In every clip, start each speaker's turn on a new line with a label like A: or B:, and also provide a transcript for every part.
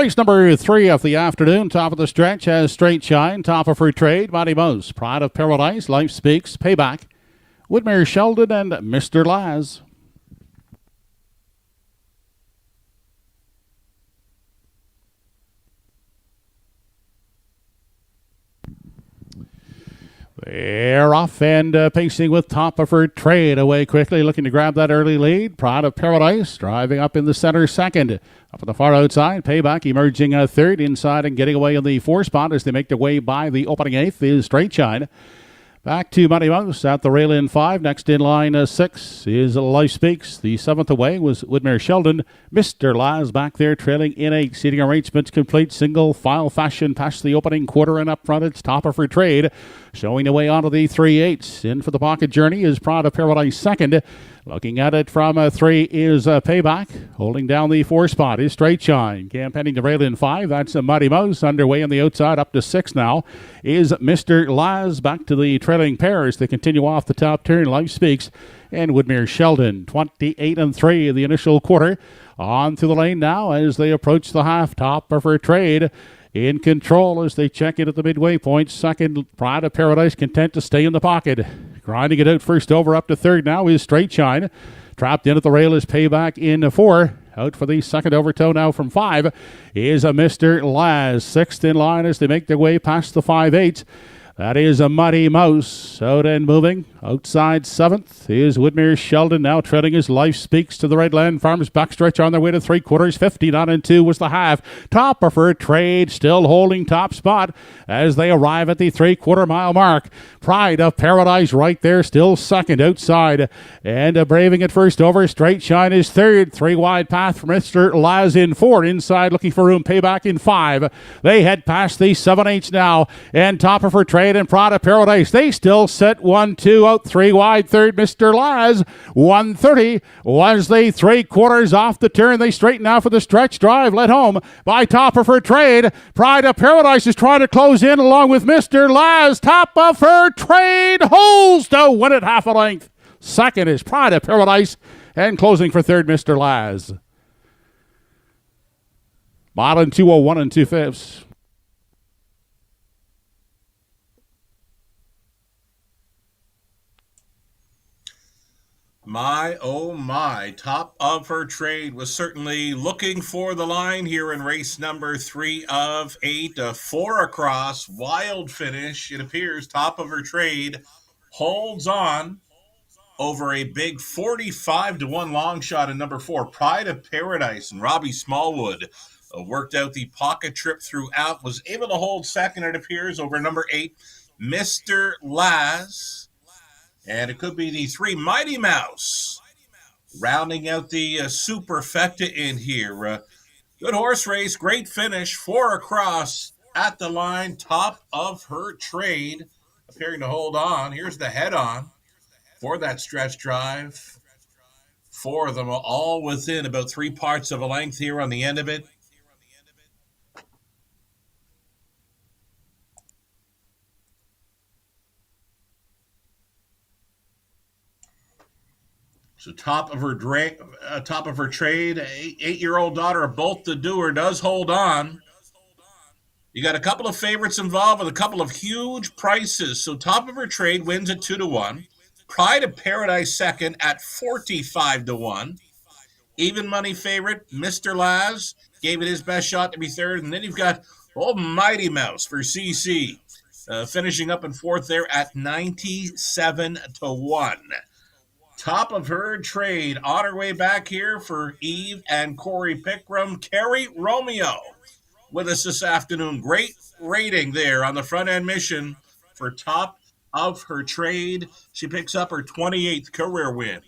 A: Race number 3 of the afternoon, top of the stretch, has Straight Shine, Top of Her Trade, Matty Mouse, Pride of Paradise, Life Speaks, Payback, Whitmere Sheldon, and Mr. Laz. They're off and pacing with Top of Her Trade away quickly, looking to grab that early lead. Pride of Paradise driving up in the center second. Up on the far outside, Payback emerging third inside and getting away in the 4 spot as they make their way by the opening 8th is Straight Shine. Back to Matty Mouse at the rail in 5. Next in line 6 is Life Speaks. The 7th away was Whitmere Sheldon. Mr. Laz back there trailing in 8. Seating arrangements complete. Single file fashion past the opening quarter and up front. It's Top of Her Trade. Showing the way onto the 3/8. In for the pocket journey is Pride of Paradise second. Looking at it from 3 is Payback. Holding down the 4 spot is Straight Shine. Campaigning the rail in 5. That's Matty Mouse. Underway on the outside. Up to 6 now is Mr. Laz. Back to the trailing pair as they continue off the top turn. Life Speaks and Whitmere Sheldon. 28-3 the initial quarter. On through the lane now as they approach the half. Top of Her Trade in control as they check in at the midway point. Second, Pride of Paradise content to stay in the pocket. Grinding it out first over up to third now is Straight Shine. Trapped in at the rail is Payback in 4. Out for the second overtow now from 5 is a Mr. Laz. 6th in line as they make their way past the 5/8. That is a Matty Mouse. Out and moving. Outside 7th is Whitmere Sheldon now treading his Life Speaks to the Redland Farms backstretch on their way to 3/4. 59-2 was the half. Top of Her Trade still holding top spot as they arrive at the 3/4 mile mark. Pride of Paradise right there still second outside and braving it first over. Straight Shine is third. 3 wide path for Mr. Laz in 4. Inside looking for room. Payback in 5. They head past the 7/8 now and Top of Her Trade and Pride of Paradise. They still sit 1-2 out 3 wide. Third, Mr. Laz. 1:30 was the 3/4 off the turn. They straighten out for the stretch drive. Led home by Top of Her Trade. Pride of Paradise is trying to close in along with Mr. Laz. Top of Her Trade holds to win it half a length. Second is Pride of Paradise and closing for third, Mr. Laz. Modern 201 2/5.
B: My, oh my, Top of Her Trade was certainly looking for the line here in race number 3 of 8. 4 across, wild finish. It appears Top of Her Trade holds on over a big 45-1 long shot in number 4, Pride of Paradise. And Robbie Smallwood worked out the pocket trip throughout, was able to hold second, it appears, over number 8, Mr. Laz. And it could be the 3 Mighty Mouse rounding out the superfecta in here. Good horse race, great finish, 4 across at the line. Top of Her Trade appearing to hold on. Here's the head on for that stretch drive. 4 of them are all within about 3 parts of a length here on the end of it. So top of her trade, 8-year-old daughter of Bolt the Doer does hold on. You got a couple of favorites involved with a couple of huge prices. So Top of Her Trade wins at 2-1. Pride of Paradise second at 45-1. Even money favorite, Mr. Laz, gave it his best shot to be third. And then you've got old Mighty Mouse for CC, finishing up in fourth there at 97-1. Top of Her Trade on her way back here for Eve and Corey Pickram. Carrie Romeo with us this afternoon. Great rating there on the front end mission for Top of Her Trade. She picks up her 28th career win.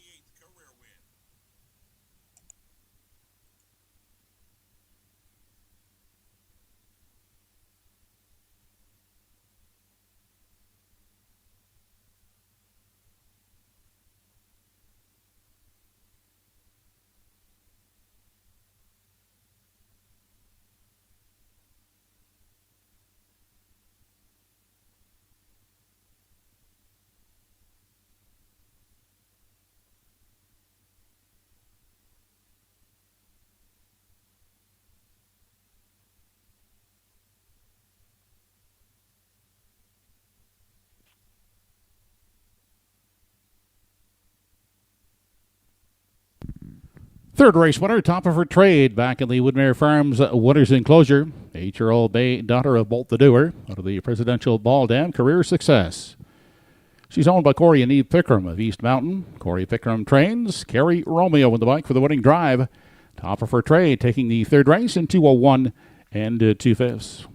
A: Third race winner, Top of Her Trade, back in the Woodmere Farms Winners Enclosure. 8-year-old Bay, daughter of Bolt the Doer, out of the Presidential Ball Dam, career success. She's owned by Corey and Eve Pickram of East Mountain. Corey Pickram trains. Carrie Romeo in the bike for the winning drive. Top of Her Trade taking the third race in 2:01 and 2/5.